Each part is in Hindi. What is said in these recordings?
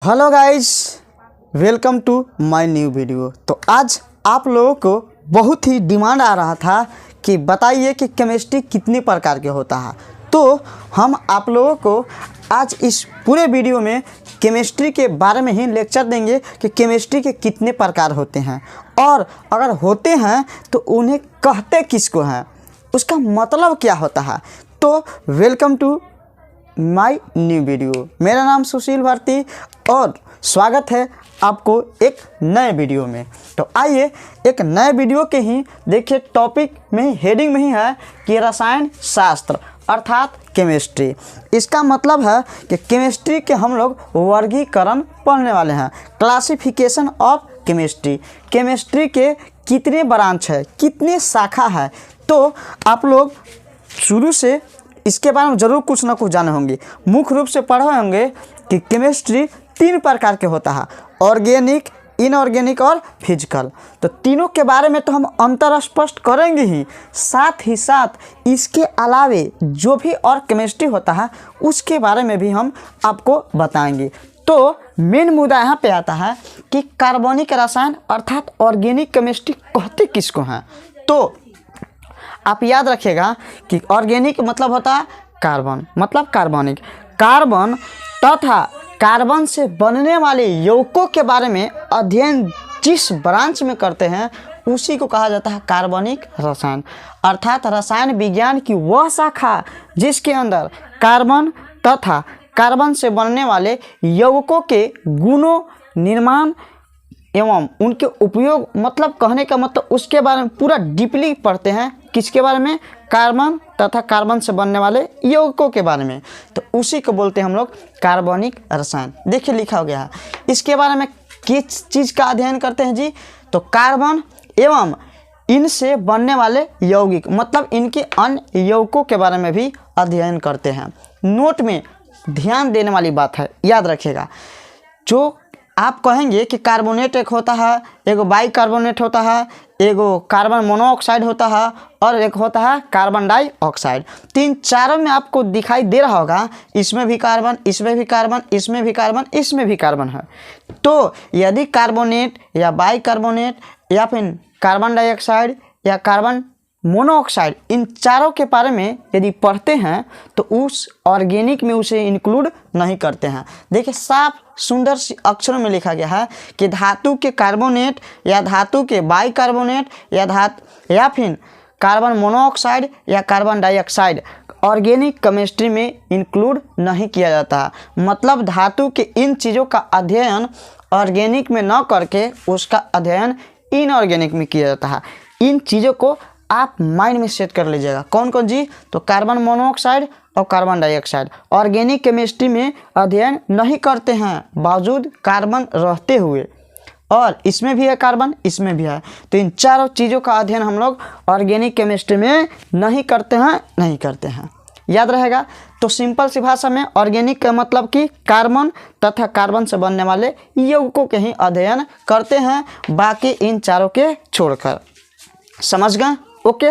Hello guys, welcome to my new video. तो आज आप लोगों को बहुत ही डिमांड आ रहा था कि बताइए कि केमिस्ट्री कितने प्रकार के होता है। तो हम आप लोगों को आज इस पूरे वीडियो में केमिस्ट्री के बारे में ही लेक्चर देंगे कि केमिस्ट्री के कितने प्रकार होते हैं और अगर होते हैं तो उन्हें कहते किसको हैं, उसका मतलब क्या होता है। तो welcome to my new video. मेरा नाम सुशील भारती और स्वागत है आपको एक नए वीडियो में। तो आइए एक नए वीडियो के ही देखिए, टॉपिक में ही हेडिंग में ही है कि रसायन शास्त्र अर्थात केमिस्ट्री। इसका मतलब है कि केमिस्ट्री के हम लोग वर्गीकरण पढ़ने वाले हैं, क्लासिफिकेशन ऑफ केमिस्ट्री। केमिस्ट्री के कितने ब्रांच है, कितने शाखा है, तो आप लोग शुरू से इसके बारे में ज़रूर कुछ ना कुछ जाने होंगे। मुख्य रूप से पढ़े होंगे कि केमिस्ट्री 3 प्रकार के होता है, ऑर्गेनिक, इनऑर्गेनिक और फिजिकल। तो तीनों के बारे में तो हम अंतर स्पष्ट करेंगे ही, साथ ही साथ इसके अलावे जो भी और केमिस्ट्री होता है उसके बारे में भी हम आपको बताएंगे। तो मेन मुद्दा यहाँ पे आता है कि कार्बनिक रसायन अर्थात ऑर्गेनिक केमिस्ट्री कहते किसको हैं। तो आप याद रखिएगा कि ऑर्गेनिक मतलब होता है कार्बन, मतलब कार्बनिक। कार्बन तथा कार्बन से बनने वाले यौगिकों के बारे में अध्ययन जिस ब्रांच में करते हैं उसी को कहा जाता है कार्बनिक रसायन, अर्थात रसायन विज्ञान की वह शाखा जिसके अंदर कार्बन तथा कार्बन से बनने वाले यौगिकों के गुणों, निर्माण एवं उनके उपयोग, मतलब कहने का मतलब उसके बारे में पूरा डीपली पढ़ते हैं। किसके बारे में? कार्बन तथा कार्बन से बनने वाले यौगिकों के बारे में। तो उसी को बोलते हैं हम लोग कार्बनिक रसायन। देखिए लिखा हो गया है। इसके बारे में किस चीज़ का अध्ययन करते हैं जी? तो कार्बन एवं इनसे बनने वाले यौगिक, मतलब इनके अन्य यौगिकों के बारे में भी अध्ययन करते हैं। नोट में ध्यान देने वाली बात है, याद रखिएगा। जो आप कहेंगे कि कार्बोनेट एक होता है, एगो बाइकार्बोनेट होता है, एगो कार्बन मोनोऑक्साइड होता है और एक होता है कार्बन डाइऑक्साइड। तीन चारों में आपको दिखाई दे रहा होगा, इसमें भी कार्बन, इसमें भी कार्बन, इसमें भी कार्बन, इसमें भी कार्बन है। तो यदि कार्बोनेट या बाइकार्बोनेट या फिर कार्बन डाइऑक्साइड या कार्बन मोनोऑक्साइड, इन चारों के बारे में यदि पढ़ते हैं तो उस ऑर्गेनिक में उसे इंक्लूड नहीं करते हैं। देखिए साफ सुंदर अक्षरों में लिखा गया है कि धातु के कार्बोनेट या धातु के बाइकार्बोनेट या फिर कार्बन मोनोऑक्साइड या कार्बन डाइऑक्साइड ऑर्गेनिक केमिस्ट्री में इंक्लूड नहीं किया जाता। मतलब धातु के इन चीज़ों का अध्ययन ऑर्गेनिक में न करके उसका अध्ययन इनऑर्गेनिक में किया जाता है। इन चीज़ों को आप माइंड में सेट कर लीजिएगा। कौन कौन जी? तो कार्बन मोनोऑक्साइड और कार्बन डाइऑक्साइड ऑर्गेनिक केमिस्ट्री में अध्ययन नहीं करते हैं, बावजूद कार्बन रहते हुए। और इसमें भी है कार्बन, इसमें भी है। तो इन चारों चीज़ों का अध्ययन हम लोग ऑर्गेनिक केमिस्ट्री में नहीं करते हैं। याद रहेगा। तो सिंपल सी भाषा में ऑर्गेनिक का मतलब कि कार्बन तथा कार्बन से बनने वाले यौगिकों के ही अध्ययन करते हैं, बाकी इन चारों के छोड़कर। समझ गए? Okay,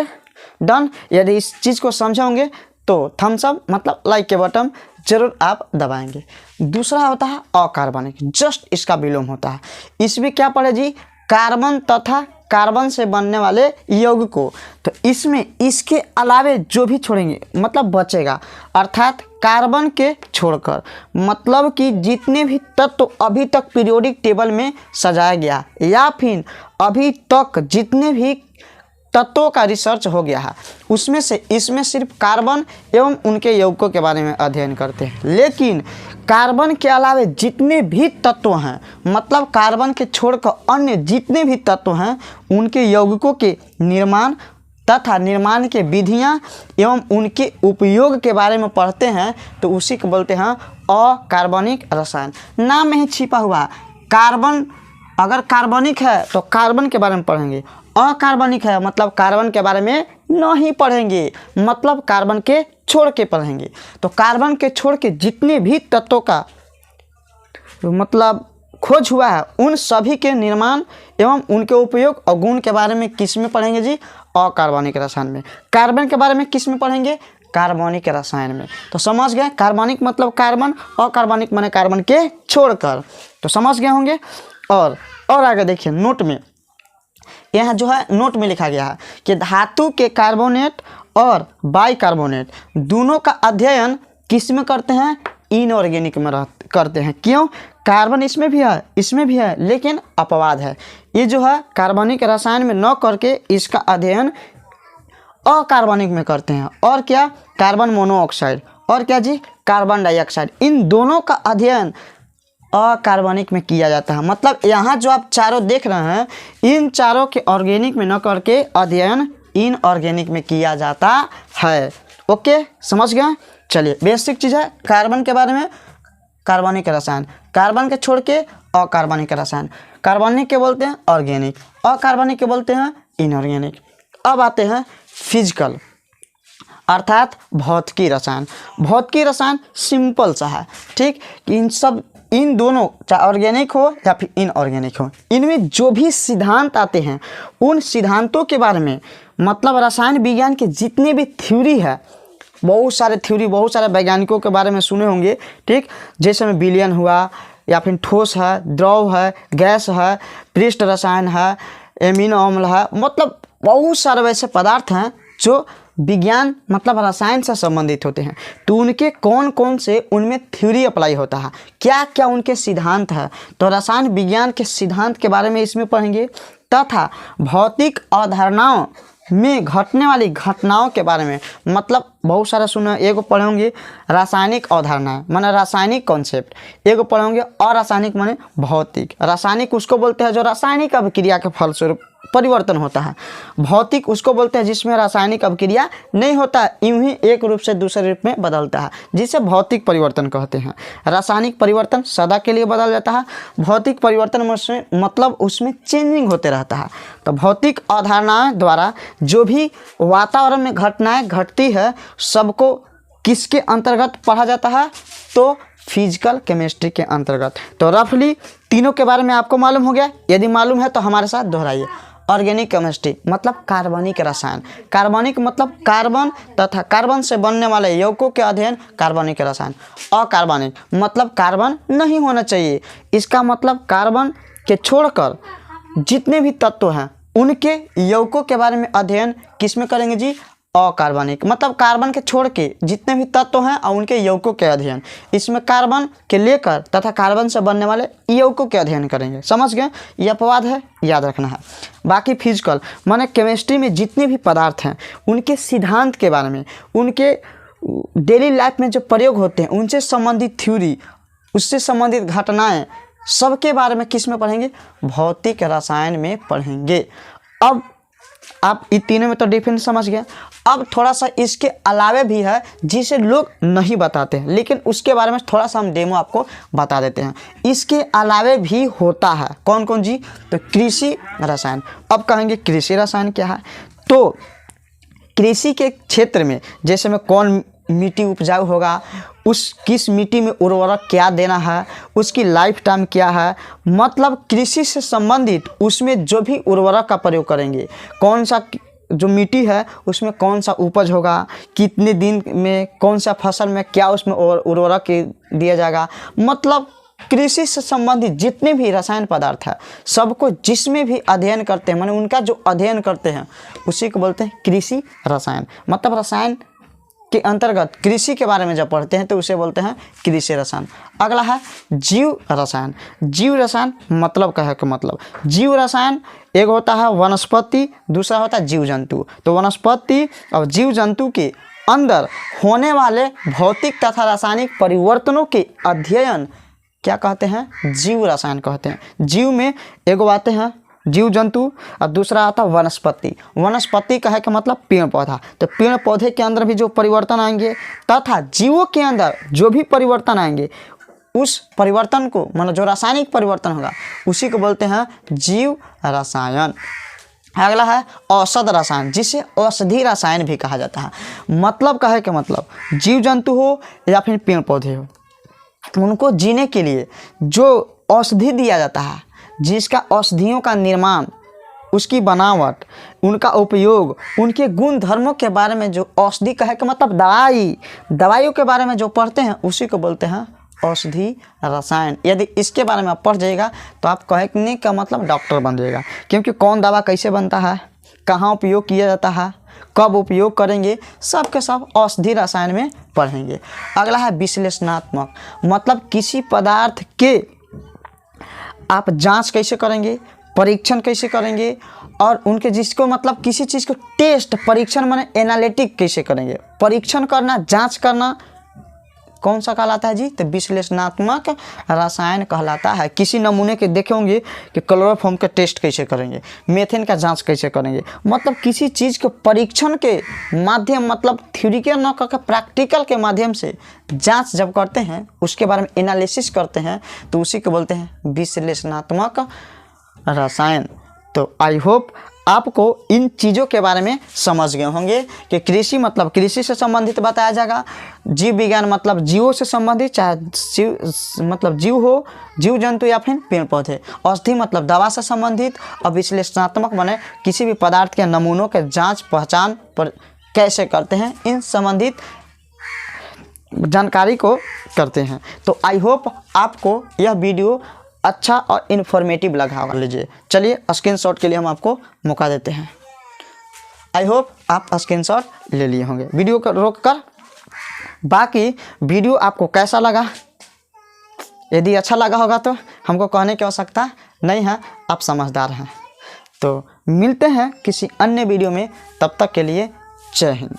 done. यदि इस चीज़ को समझोगे तो थम्स अप मतलब लाइक के बटन जरूर आप दबाएंगे। दूसरा होता है अकार्बनिक, जस्ट इसका विलोम होता है। इसमें क्या पड़े जी? कार्बन तथा कार्बन से बनने वाले यौगिकों। तो इसमें इसके अलावे जो भी छोड़ेंगे मतलब बचेगा, अर्थात कार्बन के छोड़कर, मतलब कि जितने भी तत्व अभी तक पीरियोडिक टेबल में सजाया गया या फिर अभी तक जितने भी तत्वों का रिसर्च हो गया है उसमें से इसमें सिर्फ कार्बन एवं उनके यौगिकों के बारे में अध्ययन करते हैं। लेकिन कार्बन के अलावे जितने भी तत्व हैं, मतलब कार्बन के छोड़कर अन्य जितने भी तत्व हैं, उनके यौगिकों के निर्माण तथा निर्माण के विधियां एवं उनके उपयोग के बारे में पढ़ते हैं। तो उसी को बोलते हैं अकार्बनिक रसायन। नाम में ही छिपा हुआ कार्बन, अगर कार्बनिक है तो कार्बन के बारे में पढ़ेंगे, अकार्बनिक है मतलब कार्बन के बारे में नहीं पढ़ेंगे, मतलब कार्बन के छोड़ के पढ़ेंगे। तो कार्बन के छोड़ के जितने भी तत्वों का मतलब खोज हुआ है उन सभी के निर्माण एवं उनके उपयोग और गुण के बारे में किस में पढ़ेंगे जी? अकार्बनिक रसायन में। कार्बन के बारे में किस में पढ़ेंगे? कार्बनिक रसायन में। तो समझ गए, कार्बनिक मतलब कार्बन, अकार्बनिक माने कार्बन के छोड़कर। तो समझ गए होंगे। और आगे देखिए नोट में, यहाँ जो है नोट में लिखा गया है कि धातु के कार्बोनेट और बाइकार्बोनेट दोनों का अध्ययन किस में करते हैं? इनऑर्गेनिक में करते हैं। क्यों? कार्बन इसमें भी है लेकिन अपवाद है। ये जो है कार्बनिक रसायन में न करके इसका अध्ययन अकार्बनिक में करते हैं। और क्या? कार्बन मोनोऑक्साइड और क्या जी? Carbon dioxide. इन दोनों का अध्ययन अकार्बनिक में किया जाता है। मतलब यहाँ जो आप चारों देख रहे हैं, इन चारों के ऑर्गेनिक में न करके अध्ययन इनऑर्गेनिक में किया जाता है। ओके, समझ गए? चलिए, बेसिक चीज़ है कार्बन के बारे में। कार्बनिक रसायन, कार्बन के छोड़ के अकार्बनिक रसायन। कार्बनिक के बोलते हैं ऑर्गेनिक, अकार्बनिक के बोलते हैं इनऑर्गेनिक। अब आते हैं फिजिकल अर्थात भौतिकी रसायन। भौतिकी रसायन सिंपल सा है, ठीक। इन दोनों चाहे ऑर्गेनिक हो या फिर इनऑर्गेनिक हो, इनमें जो भी सिद्धांत आते हैं उन सिद्धांतों के बारे में, मतलब रसायन विज्ञान के जितने भी थ्योरी है, बहुत सारे वैज्ञानिकों के बारे में सुने होंगे, ठीक। जैसे में विलयन हुआ, या फिर ठोस है, द्रव है, गैस है, पृष्ठ रसायन है, एमिनो अम्ल है, मतलब बहुत सारे वैसे पदार्थ हैं जो विज्ञान मतलब रसायन से संबंधित होते हैं। तो उनके कौन कौन से उनमें थ्योरी अप्लाई होता है, क्या क्या उनके सिद्धांत है, तो रसायन विज्ञान के सिद्धांत के बारे में इसमें पढ़ेंगे। तथा भौतिक अवधारणाओं में घटने वाली घटनाओं के बारे में, मतलब बहुत सारा सुना, एगो पढ़ेंगे रासायनिक अवधारणाएं माने रासायनिक कॉन्सेप्ट, एगो पढ़ेंगे अरासायनिक माने भौतिक। रासायनिक उसको बोलते हैं जो रासायनिक अभिक्रिया के फलस्वरूप परिवर्तन होता है। भौतिक उसको बोलते हैं जिसमें रासायनिक अभिक्रिया नहीं होता, यूं ही एक रूप से दूसरे रूप में बदलता है, जिसे भौतिक परिवर्तन कहते हैं। रासायनिक परिवर्तन सदा के लिए बदल जाता है, भौतिक परिवर्तन मतलब उसमें चेंजिंग होते रहता है। तो भौतिक अवधारणाएं द्वारा जो भी वातावरण में घटनाएं घटती है, सबको किसके अंतर्गत पढ़ा जाता है? तो फिजिकल केमिस्ट्री के अंतर्गत। तो रफली तीनों के बारे में आपको मालूम हो गया। यदि मालूम है तो हमारे साथ दोहराइए। ऑर्गेनिक केमिस्ट्री मतलब कार्बनिक रसायन, कार्बनिक मतलब कार्बन तथा कार्बन से बनने वाले यौगिकों के अध्ययन कार्बनिक रसायन। अकार्बनिक मतलब कार्बन नहीं होना चाहिए, इसका मतलब कार्बन के छोड़कर जितने भी तत्व हैं उनके यौगिकों के बारे में अध्ययन किस में करेंगे जी? अकार्बनिक मतलब कार्बन के छोड़ के जितने भी तत्व हैं और उनके यौगिकों के अध्ययन, इसमें कार्बन के लेकर तथा कार्बन से बनने वाले यौगिकों के अध्ययन करेंगे। समझ गए? ये अपवाद है, याद रखना है। बाकी फिजिकल माने केमिस्ट्री में जितने भी पदार्थ हैं उनके सिद्धांत के बारे में, उनके डेली लाइफ में जो प्रयोग होते हैं उनसे संबंधित थ्योरी, उससे संबंधित घटनाएँ, सबके बारे में किस में पढ़ेंगे? भौतिक रसायन में पढ़ेंगे। अब आप इन तीनों में तो डिफरेंस समझ गए। अब थोड़ा सा इसके अलावे भी है जिसे लोग नहीं बताते हैं, लेकिन उसके बारे में थोड़ा सा हम डेमो आपको बता देते हैं। इसके अलावे भी होता है, कौन कौन जी? तो कृषि रसायन। अब कहेंगे कृषि रसायन क्या है? तो कृषि के क्षेत्र में जैसे में कौन मिट्टी उपजाऊ होगा, उस किस मिट्टी में उर्वरक क्या देना है, उसकी लाइफ टाइम क्या है, मतलब कृषि से संबंधित उसमें जो भी उर्वरक का प्रयोग करेंगे, कौन सा जो मिट्टी है उसमें कौन सा उपज होगा, कितने दिन में कौन सा फसल में क्या उसमें उर्वरक दिया जाएगा, मतलब कृषि से संबंधित जितने भी रसायन पदार्थ है सबको जिसमें भी अध्ययन करते हैं, माने उनका जो अध्ययन करते हैं उसी को बोलते हैं कृषि रसायन। मतलब रसायन के अंतर्गत कृषि के बारे में जब पढ़ते हैं तो उसे बोलते हैं कृषि रसायन। अगला है जीव रसायन। जीव रसायन मतलब क्या है कि मतलब जीव रसायन एक होता है वनस्पति, दूसरा होता है जीव जंतु। तो वनस्पति और जीव जंतु के अंदर होने वाले भौतिक तथा रासायनिक परिवर्तनों के अध्ययन क्या कहते हैं? जीव रसायन कहते हैं। जीव में एक आते हैं जीव जंतु और दूसरा आता है वनस्पति। वनस्पति का है कि मतलब पेड़ पौधा। तो पेड़ पौधे के अंदर भी जो परिवर्तन आएंगे तथा जीवों के अंदर जो भी परिवर्तन आएंगे उस परिवर्तन को मतलब जो रासायनिक परिवर्तन होगा उसी को बोलते हैं जीव रसायन। अगला है औषध रसायन, जिसे औषधि रसायन भी कहा जाता है। मतलब का है कि मतलब जीव जंतु हो या फिर पेड़ पौधे हो, उनको जीने के लिए जो औषधि दिया जाता है, जिसका औषधियों का निर्माण उसकी बनावट, उनका उपयोग, उनके गुण धर्मों के बारे में जो औषधि कहे का मतलब दवाइयों के बारे में जो पढ़ते हैं उसी को बोलते हैं औषधि रसायन। यदि इसके बारे में आप पढ़ जाइएगा तो आप कहने का मतलब डॉक्टर बन जाएगा, क्योंकि कौन दवा कैसे बनता है, कहाँ उपयोग किया जाता है, कब उपयोग करेंगे, सब के सब औषधि रसायन में पढ़ेंगे। अगला है विश्लेषणात्मक, मतलब किसी पदार्थ के आप जांच कैसे करेंगे, परीक्षण कैसे करेंगे, और उनके जिसको मतलब किसी चीज़ को टेस्ट, परीक्षण माने एनालिटिक कैसे करेंगे। परीक्षण करना, जांच करना कौन सा कहलाता है जी, तो विश्लेषणात्मक रसायन कहलाता है। किसी नमूने के देखे होंगे कि क्लोरोफॉर्म का टेस्ट कैसे करेंगे, मीथेन का जांच कैसे करेंगे, मतलब किसी चीज़ के परीक्षण के माध्यम, मतलब थ्योरी के न करके प्रैक्टिकल के माध्यम से जांच जब करते हैं, उसके बारे में एनालिसिस करते हैं, तो उसी को बोलते हैं विश्लेषणात्मक रसायन। तो आई होप आपको इन चीज़ों के बारे में समझ गए होंगे कि कृषि मतलब कृषि से संबंधित बताया जाएगा, जीव विज्ञान मतलब जीवों से संबंधित, चाहे मतलब जीव हो, जीव जंतु या फिर पेड़ पौधे, औषधि मतलब दवा से संबंधित, और विश्लेषणात्मक माने किसी भी पदार्थ के नमूनों के जांच पहचान पर कैसे करते हैं, इन संबंधित जानकारी को करते हैं। तो आई होप आपको यह वीडियो अच्छा और इन्फॉर्मेटिव लगा होगा। लीजिए, चलिए स्क्रीनशॉट के लिए हम आपको मौका देते हैं। आई होप आप स्क्रीनशॉट ले लिए होंगे वीडियो को रोक कर। बाकी वीडियो आपको कैसा लगा, यदि अच्छा लगा होगा तो हमको कहने की आवश्यकता नहीं है, आप समझदार हैं। तो मिलते हैं किसी अन्य वीडियो में, तब तक के लिए जय हिंद।